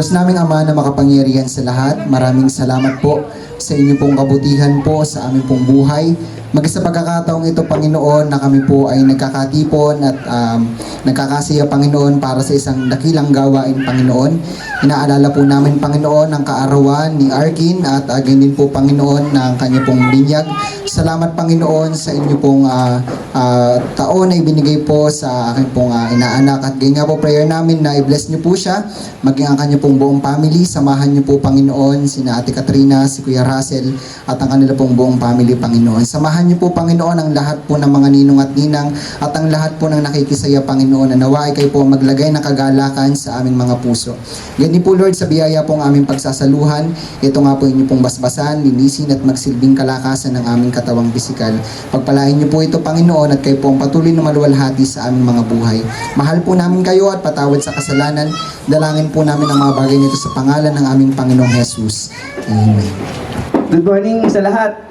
Diyos naming Ama na makapangyarihan sa lahat, maraming salamat po sa inyo pong kabutihan po sa aming pong buhay. Sa pagkakataong ito, Panginoon, na kami po ay nagkakatipon at nagkakasaya, Panginoon, para sa isang dakilang gawain, Panginoon. Inaalala po namin, Panginoon, ang kaarawan ni Arkin at ganyan po, Panginoon, ng kanya pong binyag. Salamat, Panginoon, sa inyo pong taon na ibinigay po sa aking pong inaanak. At ganyan po, prayer namin na i-bless niyo po siya, maging ang kanya pong buong family. Samahan niyo po, Panginoon, sina Ate Katrina, si Kuya Russell, at ang kanila pong buong family, Panginoon. Samahan niyo po, Panginoon, ang lahat po ng mga ninong at ninang at ang lahat po ng nakikisaya, Panginoon, na nawa ay kayo po maglagay ng kagalakan sa aming mga puso. Ganyan po, Lord, sa biyaya po ang aming pagsasaluhan. Ito nga po inyo pong basbasan, linisin at magsilbing kalakasan ng aming katawang pisikal. Pagpalain niyo po ito, Panginoon, at kayo po ang patuloy na maluwalhati sa aming mga buhay. Mahal po namin kayo at patawad sa kasalanan. Dalangin po namin ang mga bagay nito sa pangalan ng aming Panginoong Jesus. Amen. Good morning sa lahat.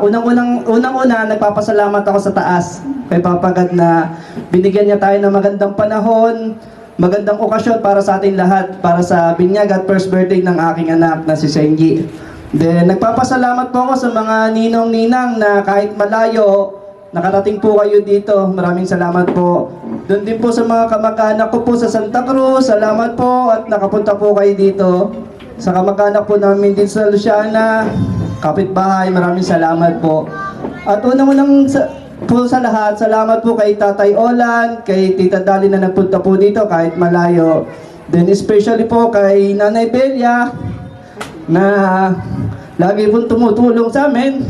Unang-una, nagpapasalamat ako sa taas kay Papa God na binigyan niya tayo ng magandang panahon, magandang okasyon para sa ating lahat, para sa binyag at first birthday ng aking anak na si Senji. Then, nagpapasalamat po ako sa mga ninong-ninang na kahit malayo, nakarating po kayo dito. Maraming salamat po. Doon din po sa mga kamag-anak ko po sa Santa Cruz, salamat po at nakapunta po kayo dito. Sa kamag-anak po namin din sa Luciana, kapitbahay, maraming salamat po. At unang-unang po sa lahat, salamat po kay Tatay Olan, kay Tita Dali na nagpunta po dito kahit malayo. Then especially po kay Nanay Belia na lagi pong tumutulong sa amin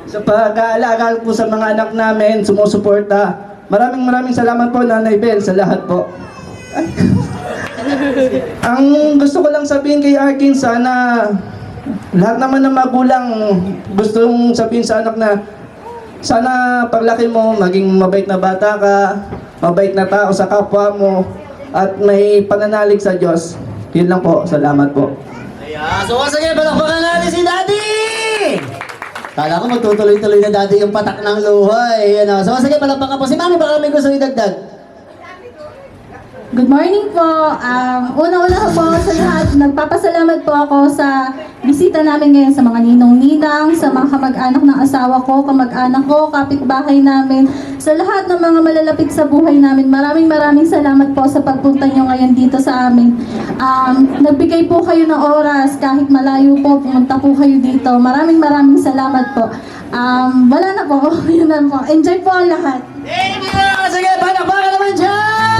sa pag-aalaga po sa mga anak namin, sumusuporta. Maraming salamat po, Nanay Bel, sa lahat po. Ang gusto ko lang sabihin kay Arkin, sana lahat naman ng magulang gustong sabihin sa anak na sana paglaki mo, maging mabait na bata ka, mabait na tao sa kapwa mo, at may pananalig sa Diyos. Yun lang po. Salamat po. Ayan. So once again, palakpakan natin si Daddy! Kala ko magtutuloy-tuloy na Daddy yung patak ng luha. Ayan. So once again, palakpakan po si Mami. Baka may gusto idagdag. Good morning po. Una-una po sa lahat, nagpapasalamat po ako sa bisita namin ngayon sa mga ninong-ninang, sa mga kamag-anak ng asawa ko, kamag-anak ko, kapitbahay namin, sa lahat ng mga malalapit sa buhay namin. Maraming salamat po sa pagpunta nyo ngayon dito sa amin. Nagbigay po kayo ng oras, kahit malayo po, pumunta po kayo dito. Maraming salamat po. Wala na po. Yun na po. Enjoy po ang lahat. Thank you! Sige, palakpakan naman dyan!